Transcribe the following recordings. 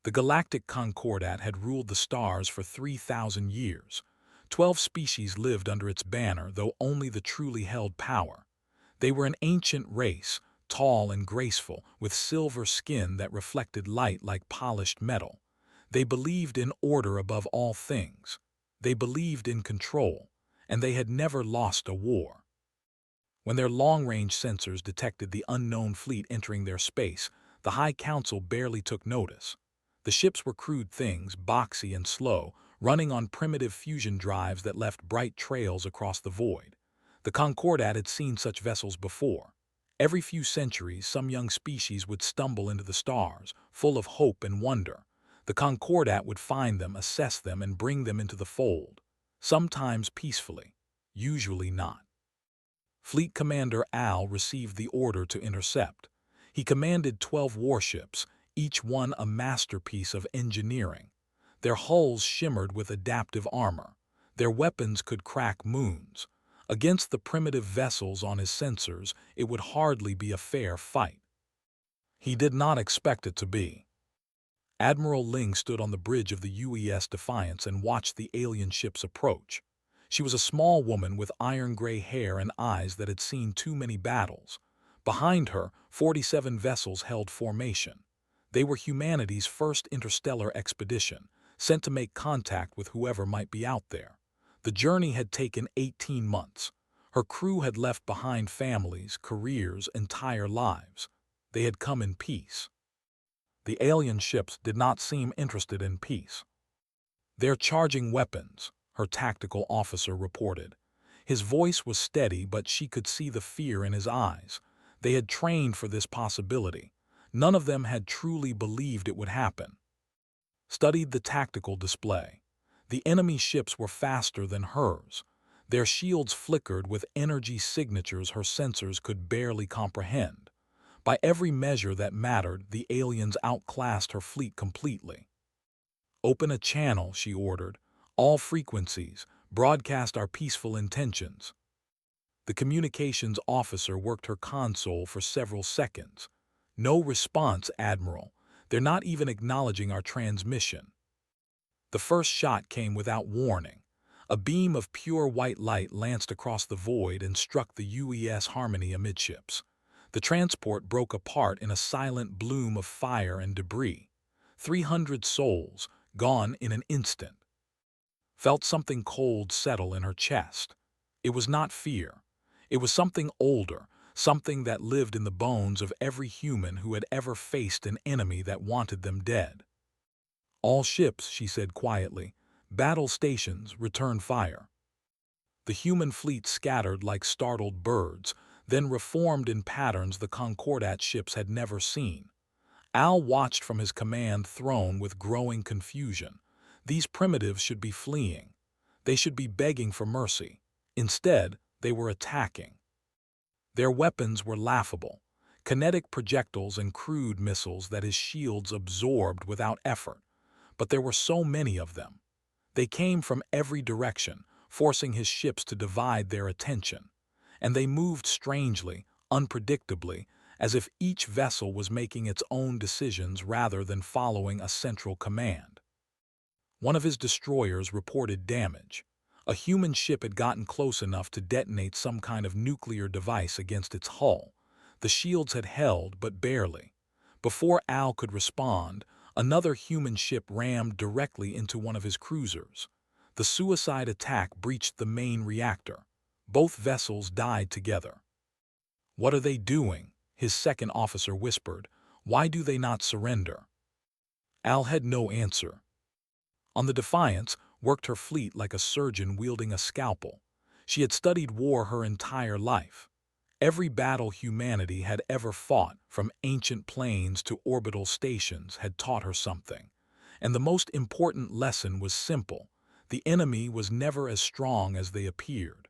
The Galactic Concordat had ruled the stars for 3,000 years. 12 species lived under its banner, though only the truly held power. They were an ancient race, tall and graceful, with silver skin that reflected light like polished metal. They believed in order above all things. They believed in control, and they had never lost a war. When their long-range sensors detected the unknown fleet entering their space, the High Council barely took notice. The ships were crude things, boxy and slow, running on primitive fusion drives that left bright trails across the void. The Concordat had seen such vessels before. Every few centuries, some young species would stumble into the stars, full of hope and wonder. The Concordat would find them, assess them, and bring them into the fold. Sometimes peacefully, usually not. Fleet Commander Al received the order to intercept. He commanded 12 warships, each one a masterpiece of engineering. Their hulls shimmered with adaptive armor. Their weapons could crack moons. Against the primitive vessels on his sensors, it would hardly be a fair fight. He did not expect it to be. Admiral Ling stood on the bridge of the UES Defiance and watched the alien ships approach. She was a small woman with iron-gray hair and eyes that had seen too many battles. Behind her, 47 vessels held formation. They were humanity's first interstellar expedition, sent to make contact with whoever might be out there. The journey had taken 18 months. Her crew had left behind families, careers, entire lives. They had come in peace. The alien ships did not seem interested in peace. "They're charging weapons," her tactical officer reported. His voice was steady, but she could see the fear in his eyes. They had trained for this possibility. None of them had truly believed it would happen. Studied the tactical display. The enemy ships were faster than hers. Their shields flickered with energy signatures her sensors could barely comprehend. By every measure that mattered, the aliens outclassed her fleet completely. "Open a channel," she ordered. "All frequencies. Broadcast our peaceful intentions." The communications officer worked her console for several seconds. "No response, Admiral. They're not even acknowledging our transmission." The first shot came without warning. A beam of pure white light lanced across the void and struck the UES Harmony amidships. The transport broke apart in a silent bloom of fire and debris. 300 souls, gone in an instant. Felt something cold settle in her chest. It was not fear. It was something older, something that lived in the bones of every human who had ever faced an enemy that wanted them dead. "All ships," she said quietly. "Battle stations, return fire." The human fleet scattered like startled birds, then reformed in patterns the Concordat ships had never seen. Al watched from his command throne with growing confusion. These primitives should be fleeing. They should be begging for mercy. Instead, they were attacking. Their weapons were laughable, kinetic projectiles and crude missiles that his shields absorbed without effort. But there were so many of them. They came from every direction, forcing his ships to divide their attention. And they moved strangely, unpredictably, as if each vessel was making its own decisions rather than following a central command. One of his destroyers reported damage. A human ship had gotten close enough to detonate some kind of nuclear device against its hull. The shields had held, but barely. Before Al could respond, another human ship rammed directly into one of his cruisers. The suicide attack breached the main reactor. Both vessels died together. "What are they doing?" his second officer whispered. "Why do they not surrender?" Al had no answer. On the Defiance worked her fleet like a surgeon wielding a scalpel. She had studied war her entire life. Every battle humanity had ever fought, from ancient planes to orbital stations, had taught her something. And the most important lesson was simple. The enemy was never as strong as they appeared.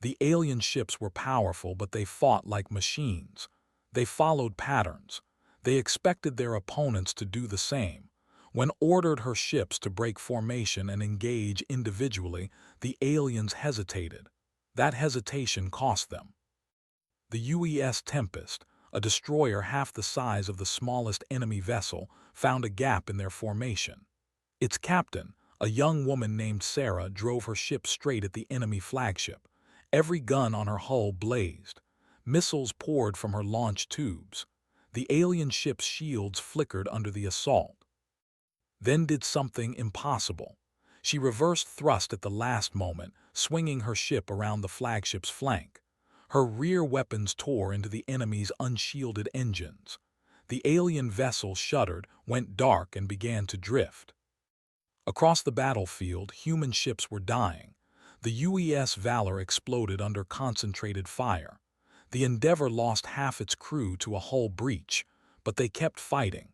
The alien ships were powerful, but they fought like machines. They followed patterns. They expected their opponents to do the same. When ordered her ships to break formation and engage individually, the aliens hesitated. That hesitation cost them. The UES Tempest, a destroyer half the size of the smallest enemy vessel, found a gap in their formation. Its captain, a young woman named Sarah, drove her ship straight at the enemy flagship. Every gun on her hull blazed. Missiles poured from her launch tubes. The alien ship's shields flickered under the assault. Then did something impossible. She reversed thrust at the last moment, swinging her ship around the flagship's flank. Her rear weapons tore into the enemy's unshielded engines. The alien vessel shuddered, went dark, and began to drift. Across the battlefield, human ships were dying. The UES Valor exploded under concentrated fire. The Endeavour lost half its crew to a hull breach, but they kept fighting.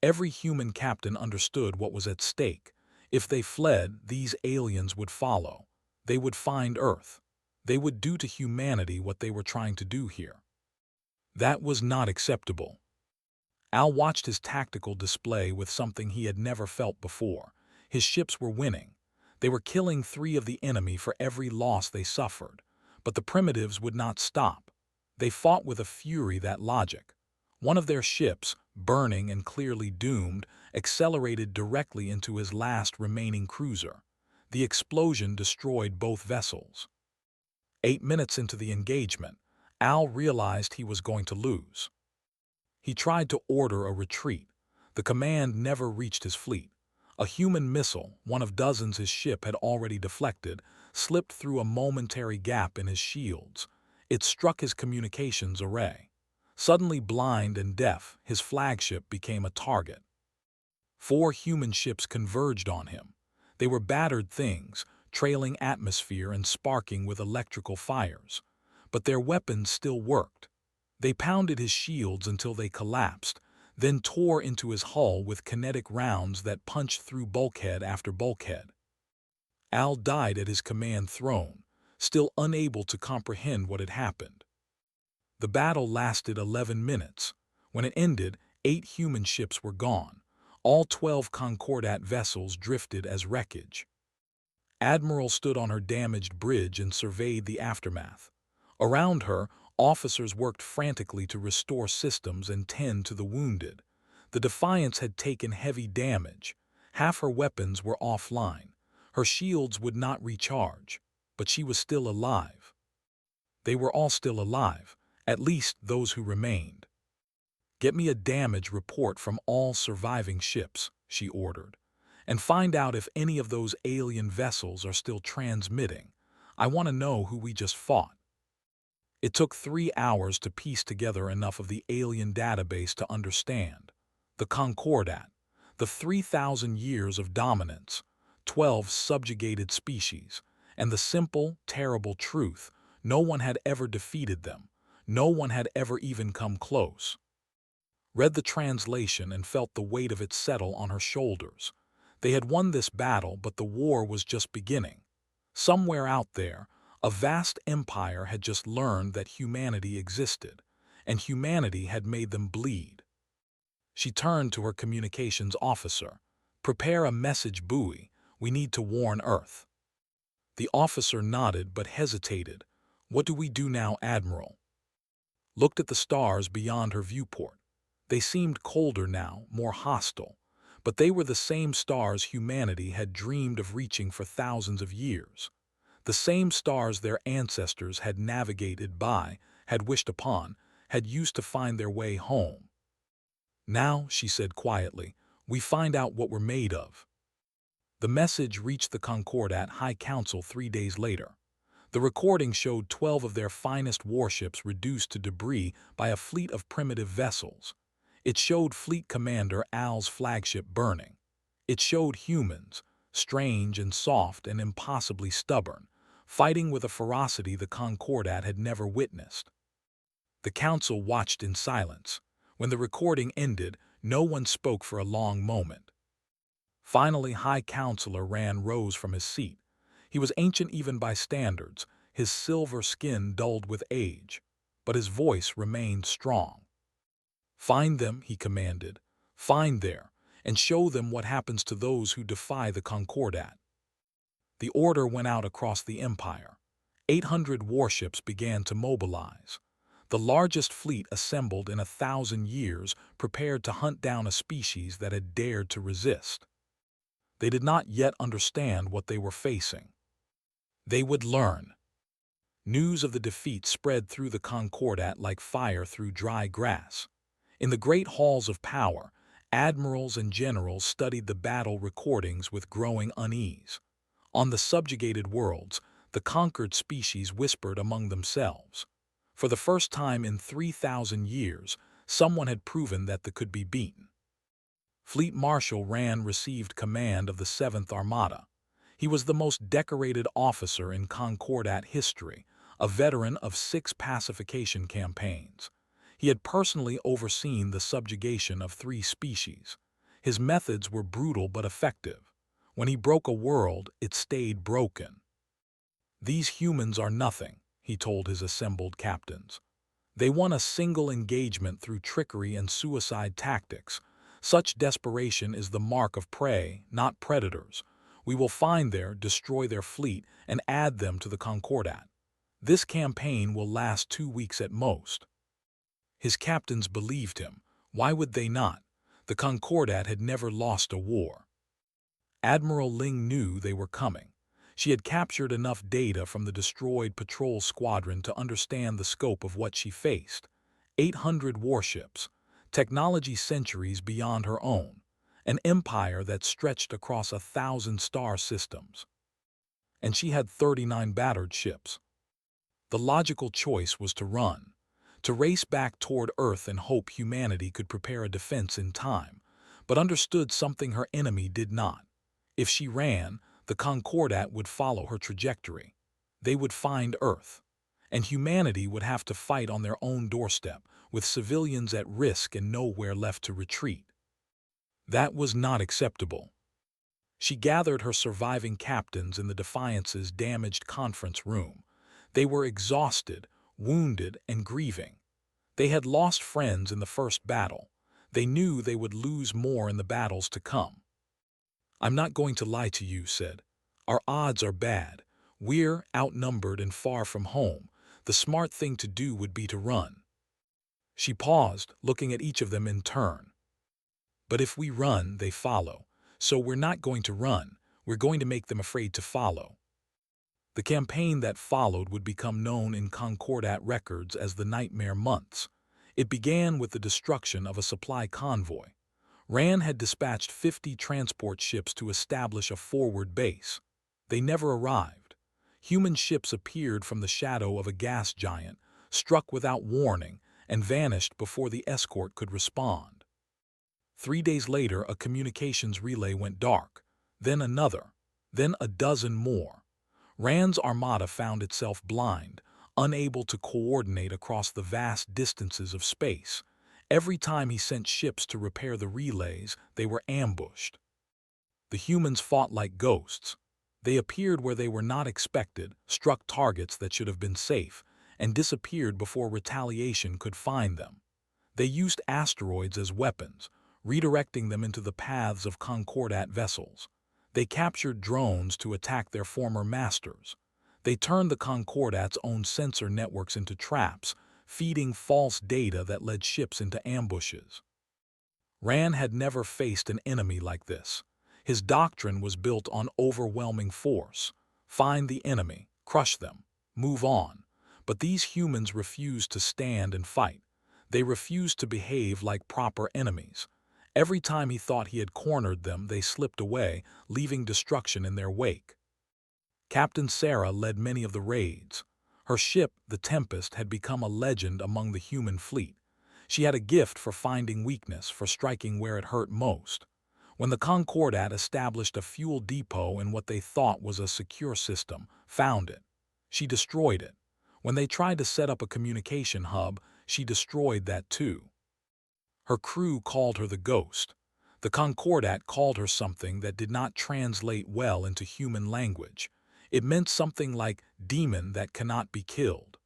Every human captain understood what was at stake. If they fled, these aliens would follow. They would find Earth. They would do to humanity what they were trying to do here. That was not acceptable. Al watched his tactical display with something he had never felt before. His ships were winning. They were killing 3 of the enemy for every loss they suffered. But the primitives would not stop. They fought with a fury that logic. One of their ships, burning and clearly doomed, accelerated directly into his last remaining cruiser. The explosion destroyed both vessels. 8 minutes into the engagement, Al realized he was going to lose. He tried to order a retreat. The command never reached his fleet. A human missile, one of dozens his ship had already deflected, slipped through a momentary gap in his shields. It struck his communications array. Suddenly blind and deaf, his flagship became a target. 4 human ships converged on him. They were battered things, trailing atmosphere and sparking with electrical fires. But their weapons still worked. They pounded his shields until they collapsed, then tore into his hull with kinetic rounds that punched through bulkhead after bulkhead. Al died at his command throne, still unable to comprehend what had happened. The battle lasted 11 minutes. When it ended, 8 human ships were gone. All 12 Concordat vessels drifted as wreckage. Admiral stood on her damaged bridge and surveyed the aftermath. Around her, officers worked frantically to restore systems and tend to the wounded. The Defiance had taken heavy damage. Half her weapons were offline. Her shields would not recharge, but she was still alive. They were all still alive, at least those who remained. "Get me a damage report from all surviving ships," she ordered, "and find out if any of those alien vessels are still transmitting. I want to know who we just fought." It took 3 hours to piece together enough of the alien database to understand. The Concordat, the 3,000 years of dominance, 12 subjugated species, and the simple, terrible truth: no one had ever defeated them. No one had ever even come close. Read the translation and felt the weight of it settle on her shoulders. They had won this battle, but the war was just beginning. Somewhere out there, a vast empire had just learned that humanity existed, and humanity had made them bleed. She turned to her communications officer. "Prepare a message buoy. We need to warn Earth." The officer nodded but hesitated. "What do we do now, Admiral?" Looked at the stars beyond her viewport. They seemed colder now, more hostile, but they were the same stars humanity had dreamed of reaching for thousands of years. The same stars their ancestors had navigated by, had wished upon, had used to find their way home. "Now," she said quietly, "we find out what we're made of." The message reached the Concordat High Council 3 days later. The recording showed 12 of their finest warships reduced to debris by a fleet of primitive vessels. It showed Fleet Commander Al's flagship burning. It showed humans, strange and soft and impossibly stubborn, fighting with a ferocity the Concordat had never witnessed. The council watched in silence. When the recording ended, no one spoke for a long moment. Finally, High Counselor Rand rose from his seat. He was ancient even by standards, his silver skin dulled with age, but his voice remained strong. "Find them," he commanded. "Find there, and show them what happens to those who defy the Concordat." The order went out across the empire. 800 warships began to mobilize. The largest fleet assembled in 1,000 years, prepared to hunt down a species that had dared to resist. They did not yet understand what they were facing. They would learn. News of the defeat spread through the Concordat like fire through dry grass. In the great halls of power, admirals and generals studied the battle recordings with growing unease. On the subjugated worlds, the conquered species whispered among themselves. For the first time in 3,000 years, someone had proven that they could be beaten. Fleet Marshal Rand received command of the 7th Armada. He was the most decorated officer in Concordat history, a veteran of 6 pacification campaigns. He had personally overseen the subjugation of 3 species. His methods were brutal but effective. When he broke a world, it stayed broken. "These humans are nothing," he told his assembled captains. "They won a single engagement through trickery and suicide tactics. Such desperation is the mark of prey, not predators. We will find their, destroy their fleet, and add them to the Concordat. This campaign will last 2 weeks at most." His captains believed him. Why would they not? The Concordat had never lost a war. Admiral Ling knew they were coming. She had captured enough data from the destroyed patrol squadron to understand the scope of what she faced. 800 warships, technology centuries beyond her own, an empire that stretched across 1,000 star systems. And she had 39 battered ships. The logical choice was to run, to race back toward Earth and hope humanity could prepare a defense in time, but understood something her enemy did not. If she ran, the Concordat would follow her trajectory. They would find Earth, and humanity would have to fight on their own doorstep, with civilians at risk and nowhere left to retreat. That was not acceptable. She gathered her surviving captains in the Defiance's damaged conference room. They were exhausted, wounded, and grieving. They had lost friends in the first battle. They knew they would lose more in the battles to come. "I'm not going to lie to you," said. "Our odds are bad. We're outnumbered and far from home. The smart thing to do would be to run." She paused, looking at each of them in turn. "But if we run, they follow. So we're not going to run. We're going to make them afraid to follow." The campaign that followed would become known in Concordat records as the Nightmare Months. It began with the destruction of a supply convoy. Rand had dispatched 50 transport ships to establish a forward base. They never arrived. Human ships appeared from the shadow of a gas giant, struck without warning, and vanished before the escort could respond. 3 days later, a communications relay went dark, then another, then a dozen more. Rand's armada found itself blind, unable to coordinate across the vast distances of space. Every time he sent ships to repair the relays, they were ambushed. The humans fought like ghosts. They appeared where they were not expected, struck targets that should have been safe, and disappeared before retaliation could find them. They used asteroids as weapons, redirecting them into the paths of Concordat vessels. They captured drones to attack their former masters. They turned the Concordat's own sensor networks into traps, feeding false data that led ships into ambushes. Rand had never faced an enemy like this. His doctrine was built on overwhelming force. Find the enemy, crush them, move on. But these humans refused to stand and fight. They refused to behave like proper enemies. Every time he thought he had cornered them, they slipped away, leaving destruction in their wake. Captain Sarah led many of the raids. Her ship, the Tempest, had become a legend among the human fleet. She had a gift for finding weakness, for striking where it hurt most. When the Concordat established a fuel depot in what they thought was a secure system, found it. She destroyed it. When they tried to set up a communication hub, she destroyed that too. Her crew called her the Ghost. The Concordat called her something that did not translate well into human language. It meant something like demon that cannot be killed.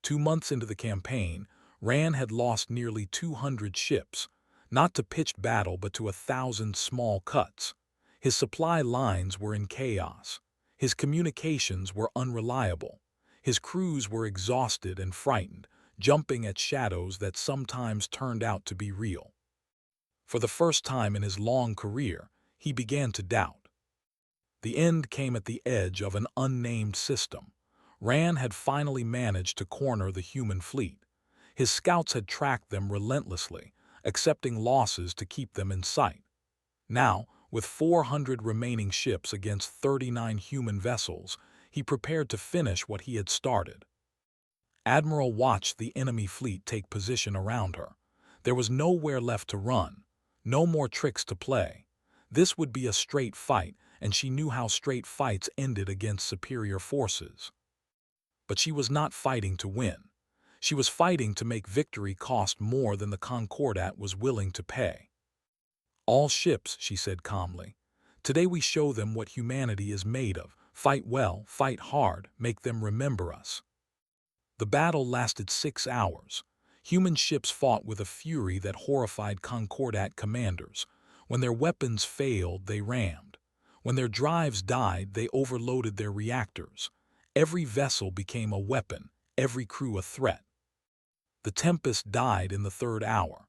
2 months into the campaign, Rand had lost nearly 200 ships, not to pitched battle but to 1,000 small cuts. His supply lines were in chaos. His communications were unreliable. His crews were exhausted and frightened, jumping at shadows that sometimes turned out to be real. For the first time in his long career, he began to doubt. The end came at the edge of an unnamed system. Rand had finally managed to corner the human fleet. His scouts had tracked them relentlessly, accepting losses to keep them in sight. Now, with 400 remaining ships against 39 human vessels, he prepared to finish what he had started. Admiral watched the enemy fleet take position around her. There was nowhere left to run, no more tricks to play. This would be a straight fight, and she knew how straight fights ended against superior forces. But she was not fighting to win. She was fighting to make victory cost more than the Concordat was willing to pay. "All ships," she said calmly. "Today we show them what humanity is made of. Fight well, fight hard, make them remember us." The battle lasted 6 hours. Human ships fought with a fury that horrified Concordat commanders. When their weapons failed, they rammed. When their drives died, they overloaded their reactors. Every vessel became a weapon, every crew a threat. The Tempest died in the 3rd hour.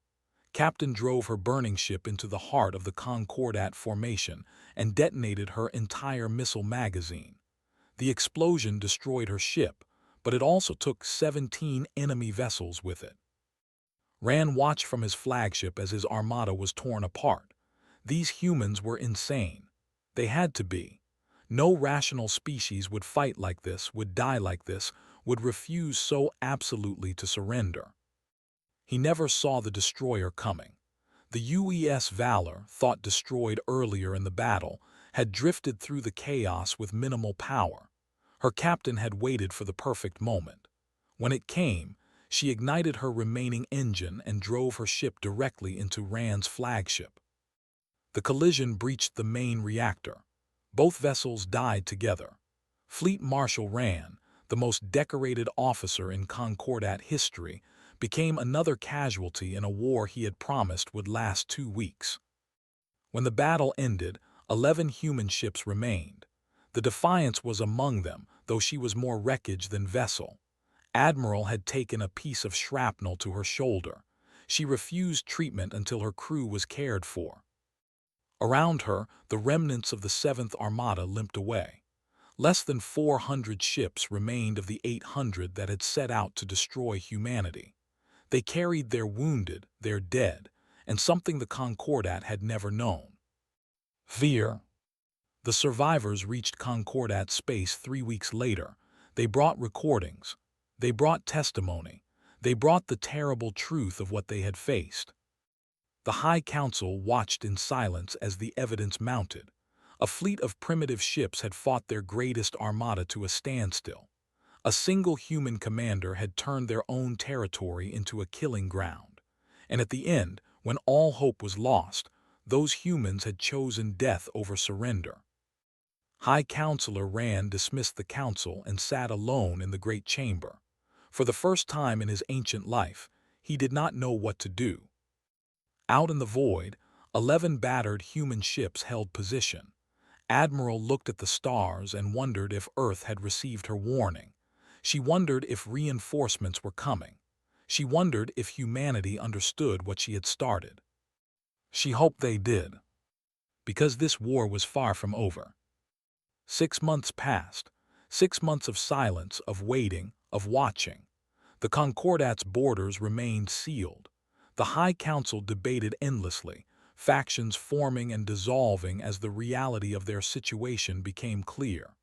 Captain drove her burning ship into the heart of the Concordat formation and detonated her entire missile magazine. The explosion destroyed her ship, but it also took 17 enemy vessels with it. Rand watched from his flagship as his armada was torn apart. These humans were insane. They had to be. No rational species would fight like this, would die like this, would refuse so absolutely to surrender. He never saw the destroyer coming. The UES Valor, thought destroyed earlier in the battle, had drifted through the chaos with minimal power. Her captain had waited for the perfect moment. When it came, she ignited her remaining engine and drove her ship directly into Rand's flagship. The collision breached the main reactor. Both vessels died together. Fleet Marshal Rand, the most decorated officer in Concordat history, became another casualty in a war he had promised would last 2 weeks. When the battle ended, 11 human ships remained. The Defiance was among them, though she was more wreckage than vessel. Admiral had taken a piece of shrapnel to her shoulder. She refused treatment until her crew was cared for. Around her, the remnants of the 7th Armada limped away. Less than 400 ships remained of the 800 that had set out to destroy humanity. They carried their wounded, their dead, and something the Concordat had never known: fear. The survivors reached Concordat space 3 weeks later. They brought recordings. They brought testimony. They brought the terrible truth of what they had faced. The High Council watched in silence as the evidence mounted. A fleet of primitive ships had fought their greatest armada to a standstill. A single human commander had turned their own territory into a killing ground. And at the end, when all hope was lost, those humans had chosen death over surrender. High Counselor Rand dismissed the council and sat alone in the great chamber. For the first time in his ancient life, he did not know what to do. Out in the void, 11 battered human ships held position. Admiral looked at the stars and wondered if Earth had received her warning. She wondered if reinforcements were coming. She wondered if humanity understood what she had started. She hoped they did, because this war was far from over. 6 months passed, 6 months of silence, of waiting, of watching. The Concordat's borders remained sealed. The High Council debated endlessly, factions forming and dissolving as the reality of their situation became clear.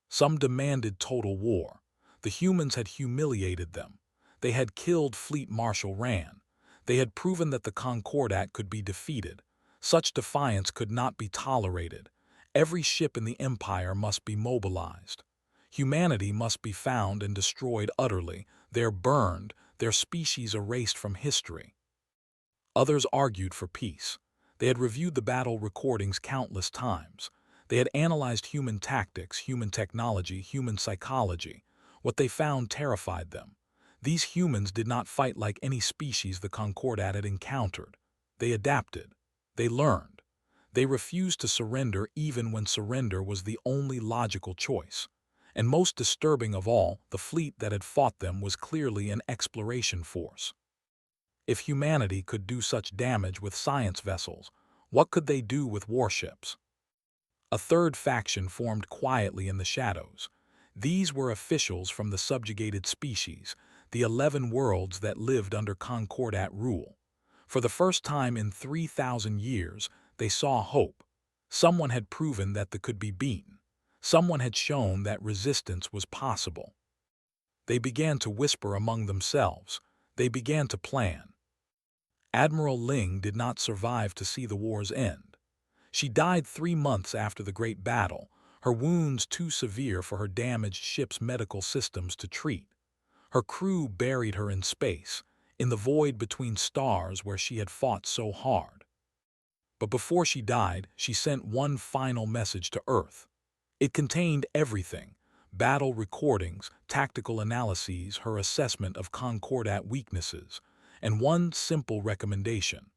Some demanded total war. The humans had humiliated them. They had killed Fleet Marshal Rand. They had proven that the Concordat could be defeated. Such defiance could not be tolerated. Every ship in the Empire must be mobilized. Humanity must be found and destroyed utterly, their burned, their species erased from history. Others argued for peace. They had reviewed the battle recordings countless times. They had analyzed human tactics, human technology, human psychology. What they found terrified them. These humans did not fight like any species the Concordat had encountered. They adapted. They learned. They refused to surrender even when surrender was the only logical choice. And most disturbing of all, the fleet that had fought them was clearly an exploration force. If humanity could do such damage with science vessels, what could they do with warships? A third faction formed quietly in the shadows. These were officials from the subjugated species, the 11 worlds that lived under Concordat rule. For the first time in 3,000 years, they saw hope. Someone had proven that they could be beaten. Someone had shown that resistance was possible. They began to whisper among themselves. They began to plan. Admiral Ling did not survive to see the war's end. She died 3 months after the Great Battle, her wounds too severe for her damaged ship's medical systems to treat. Her crew buried her in space, in the void between stars where she had fought so hard. But before she died, she sent one final message to Earth. It contained everything: battle recordings, tactical analyses, her assessment of Concordat weaknesses, and one simple recommendation.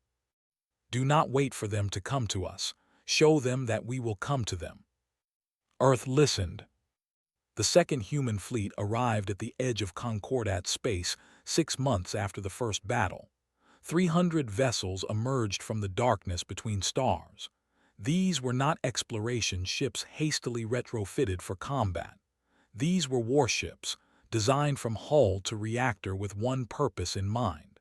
Do not wait for them to come to us. Show them that we will come to them. Earth listened. The second human fleet arrived at the edge of Concordat space 6 months after the first battle. 300 vessels emerged from the darkness between stars. These were not exploration ships hastily retrofitted for combat. These were warships, designed from hull to reactor with one purpose in mind.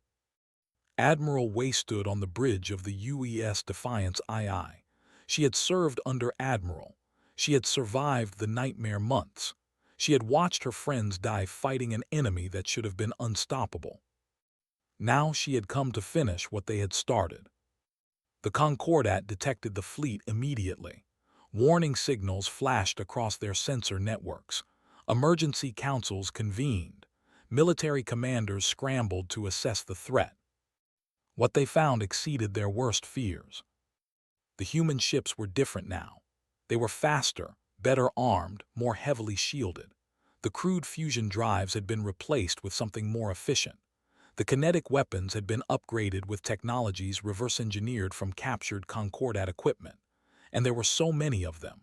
Admiral Wei stood on the bridge of the UES Defiance II. She had served under Admiral. She had survived the nightmare months. She had watched her friends die fighting an enemy that should have been unstoppable. Now she had come to finish what they had started. The Concordat detected the fleet immediately. Warning signals flashed across their sensor networks. Emergency councils convened. Military commanders scrambled to assess the threat. What they found exceeded their worst fears. The human ships were different now. They were faster, better armed, more heavily shielded. The crude fusion drives had been replaced with something more efficient. The kinetic weapons had been upgraded with technologies reverse-engineered from captured Concordat equipment. And there were so many of them.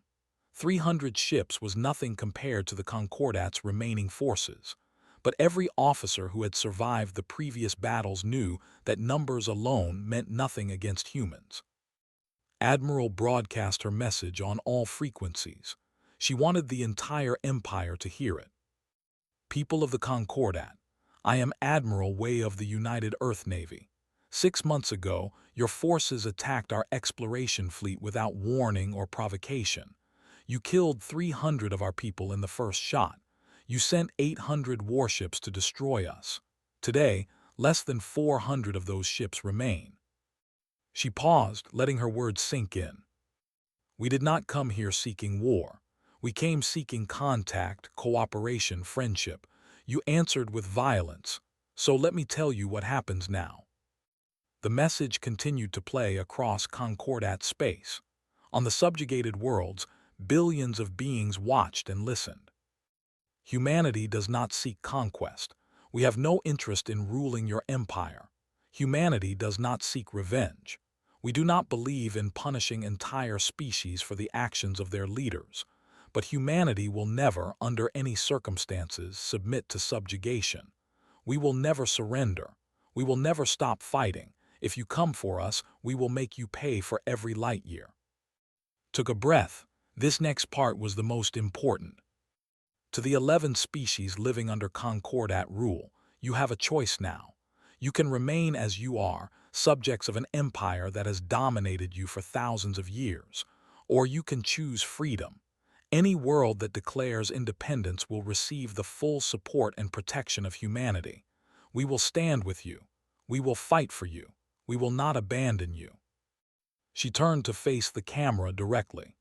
300 ships was nothing compared to the Concordat's remaining forces. But every officer who had survived the previous battles knew that numbers alone meant nothing against humans. Admiral broadcast her message on all frequencies. She wanted the entire empire to hear it. People of the Concordat, I am Admiral Wei of the United Earth Navy. 6 months ago, your forces attacked our exploration fleet without warning or provocation. You killed 300 of our people in the first shot. You sent 800 warships to destroy us. Today, less than 400 of those ships remain. She paused, letting her words sink in. We did not come here seeking war. We came seeking contact, cooperation, friendship. You answered with violence. So let me tell you what happens now. The message continued to play across Concordat space. On the subjugated worlds, billions of beings watched and listened. Humanity does not seek conquest. We have no interest in ruling your empire. Humanity does not seek revenge. We do not believe in punishing entire species for the actions of their leaders. But humanity will never, under any circumstances, submit to subjugation. We will never surrender. We will never stop fighting. If you come for us, we will make you pay for every light year. Took a breath. This next part was the most important. To the 11 species living under Concordat rule, you have a choice now. You can remain as you are, subjects of an empire that has dominated you for thousands of years, or you can choose freedom. Any world that declares independence will receive the full support and protection of humanity. We will stand with you. We will fight for you. We will not abandon you. She turned to face the camera directly.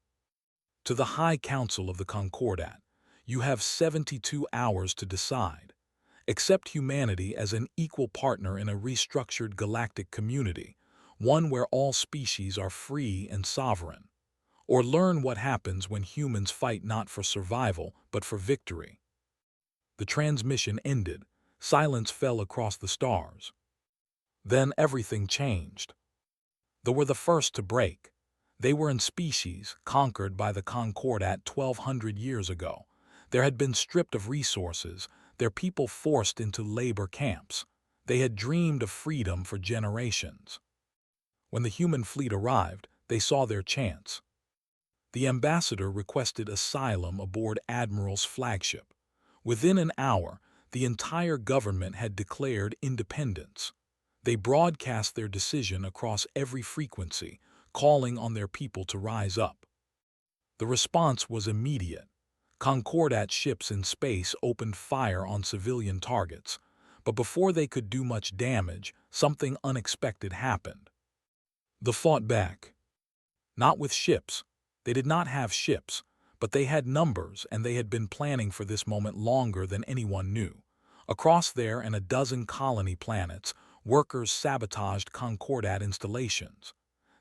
To the High Council of the Concordat, you have 72 hours to decide. Accept humanity as an equal partner in a restructured galactic community, one where all species are free and sovereign. Or learn what happens when humans fight not for survival, but for victory. The transmission ended. Silence fell across the stars. Then everything changed. They were the first to break. They were in species conquered by the Concordat 1,200 years ago. There had been stripped of resources, their people forced into labor camps. They had dreamed of freedom for generations. When the human fleet arrived, they saw their chance. The ambassador requested asylum aboard Admiral's flagship. Within an hour, the entire government had declared independence. They broadcast their decision across every frequency, calling on their people to rise up. The response was immediate. Concordat ships in space opened fire on civilian targets, but before they could do much damage, something unexpected happened. They fought back. Not with ships. They did not have ships, but they had numbers, and they had been planning for this moment longer than anyone knew. Across there and a dozen colony planets, workers sabotaged Concordat installations.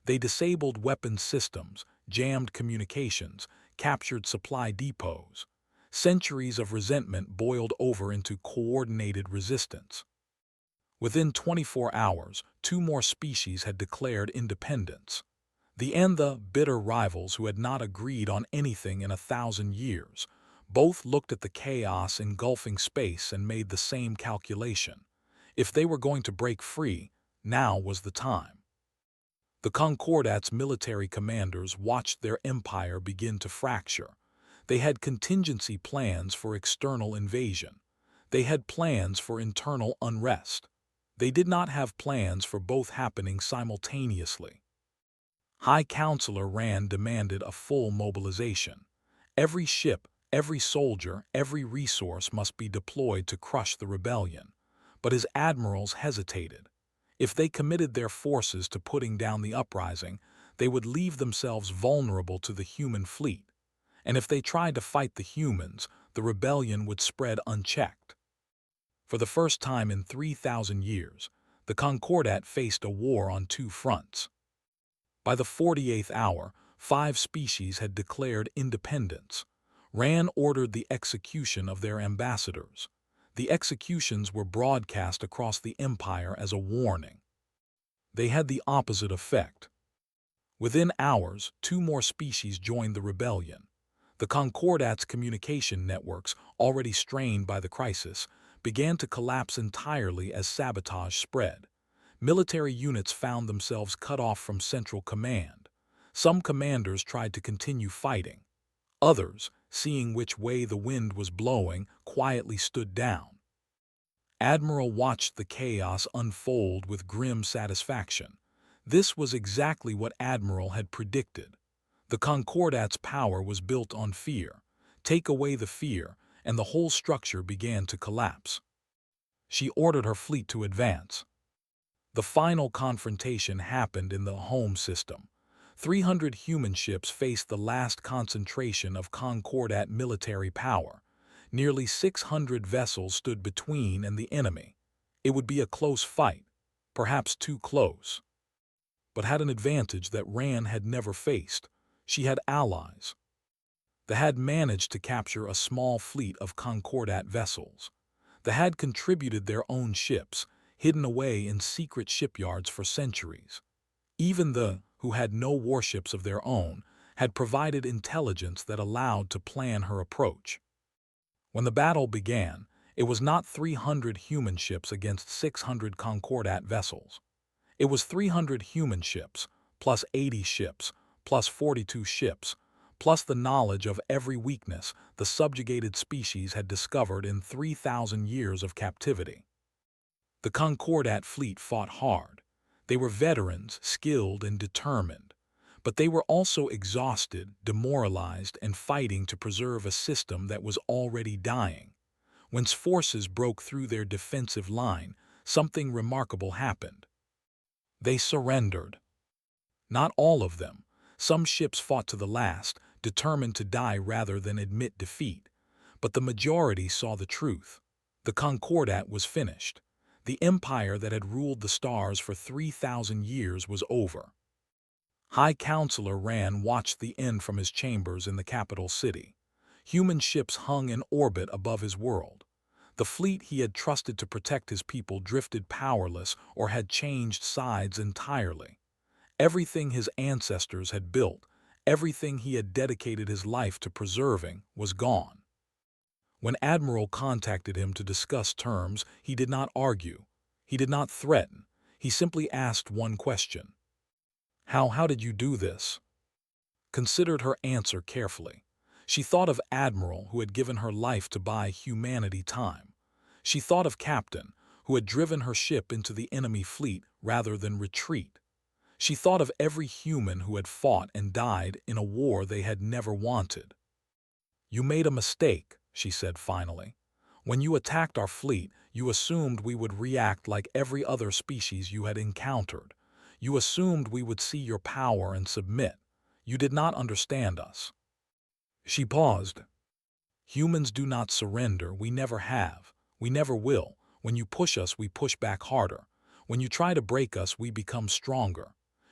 They disabled weapons systems, jammed communications, captured supply depots. Centuries of resentment boiled over into coordinated resistance. Within 24 hours, two more species had declared independence. The bitter rivals who had not agreed on anything in 1,000 years. Both looked at the chaos engulfing space and made the same calculation. If they were going to break free, now was the time. The Concordat's military commanders watched their empire begin to fracture. They had contingency plans for external invasion. They had plans for internal unrest. They did not have plans for both happening simultaneously. High Counselor Rand demanded a full mobilization. Every ship, every soldier, every resource must be deployed to crush the rebellion. But his admirals hesitated. If they committed their forces to putting down the uprising, they would leave themselves vulnerable to the human fleet. And if they tried to fight the humans, the rebellion would spread unchecked. For the first time in 3,000 years, the Concordat faced a war on two fronts. By the 48th hour, 5 species had declared independence. Rand ordered the execution of their ambassadors. The executions were broadcast across the empire as a warning. They had the opposite effect. Within hours, 2 more species joined the rebellion. The Concordat's communication networks, already strained by the crisis, began to collapse entirely as sabotage spread. Military units found themselves cut off from central command. Some commanders tried to continue fighting. Others, seeing which way the wind was blowing, quietly stood down. Admiral watched the chaos unfold with grim satisfaction. This was exactly what Admiral had predicted. The Concordat's power was built on fear. Take away the fear, and the whole structure began to collapse. She ordered her fleet to advance. The final confrontation happened in the home system. 300 human ships faced the last concentration of Concordat military power. Nearly 600 vessels stood between and the enemy. It would be a close fight, perhaps too close, but had an advantage that Rand had never faced. She had allies. They had managed to capture a small fleet of Concordat vessels. They had contributed their own ships, hidden away in secret shipyards for centuries. Even the, who had no warships of their own, had provided intelligence that allowed to plan her approach. When the battle began, it was not 300 human ships against 600 Concordat vessels. It was 300 human ships, plus 80 ships, plus 42 ships, plus the knowledge of every weakness the subjugated species had discovered in 3,000 years of captivity. The Concordat fleet fought hard. They were veterans, skilled and determined. But they were also exhausted, demoralized, and fighting to preserve a system that was already dying. When forces broke through their defensive line, something remarkable happened. They surrendered. Not all of them. Some ships fought to the last, determined to die rather than admit defeat. But the majority saw the truth. The Concordat was finished. The empire that had ruled the stars for 3,000 years was over. High Counselor Rand watched the end from his chambers in the capital city. Human ships hung in orbit above his world. The fleet he had trusted to protect his people drifted powerless or had changed sides entirely. Everything his ancestors had built, everything he had dedicated his life to preserving, was gone. When Admiral contacted him to discuss terms, he did not argue. He did not threaten. He simply asked one question. How did you do this? Considered her answer carefully. She thought of Admiral, who had given her life to buy humanity time. She thought of Captain, who had driven her ship into the enemy fleet rather than retreat. She thought of every human who had fought and died in a war they had never wanted. You made a mistake, she said finally. When you attacked our fleet, you assumed we would react like every other species you had encountered. You assumed we would see your power and submit. You did not understand us. She paused. Humans do not surrender. We never have. We never will. When you push us, we push back harder. When you try to break us, we become stronger.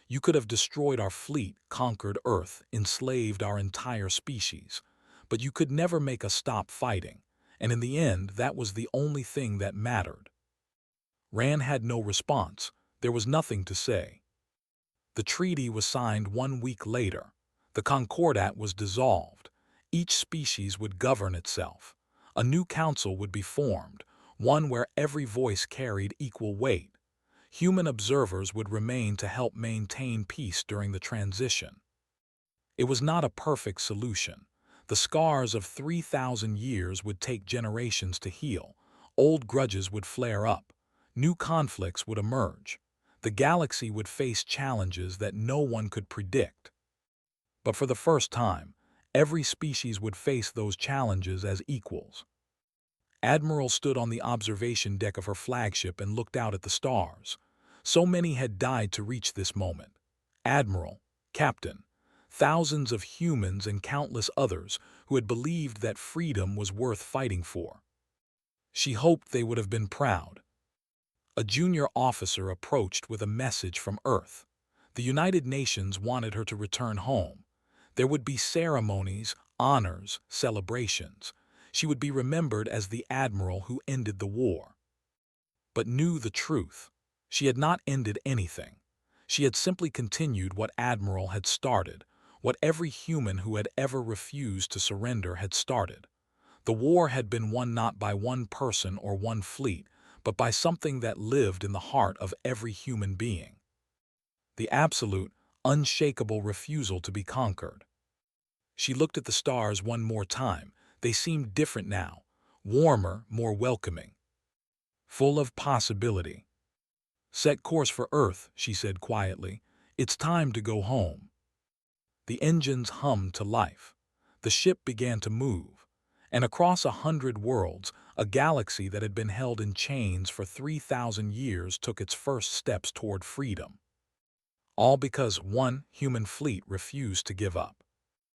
You could have destroyed our fleet, conquered Earth, enslaved our entire species. But you could never make us stop fighting. And in the end, that was the only thing that mattered. Rand had no response. There was nothing to say. The treaty was signed 1 week later. The Concordat was dissolved. Each species would govern itself. A new council would be formed, one where every voice carried equal weight. Human observers would remain to help maintain peace during the transition. It was not a perfect solution. The scars of 3,000 years would take generations to heal. Old grudges would flare up. New conflicts would emerge. The galaxy would face challenges that no one could predict. But for the first time, every species would face those challenges as equals. Admiral stood on the observation deck of her flagship and looked out at the stars. So many had died to reach this moment. Admiral, Captain, thousands of humans and countless others who had believed that freedom was worth fighting for. She hoped they would have been proud. A junior officer approached with a message from Earth. The United Nations wanted her to return home. There would be ceremonies, honors, celebrations. She would be remembered as the admiral who ended the war. But knew the truth. She had not ended anything. She had simply continued what Admiral had started, what every human who had ever refused to surrender had started. The war had been won not by one person or one fleet, but by something that lived in the heart of every human being. The absolute, unshakable refusal to be conquered. She looked at the stars one more time. They seemed different now, warmer, more welcoming, full of possibility. Set course for Earth, she said quietly. It's time to go home. The engines hummed to life. The ship began to move. And across 100 worlds, a galaxy that had been held in chains for 3,000 years took its first steps toward freedom. All because one human fleet refused to give up.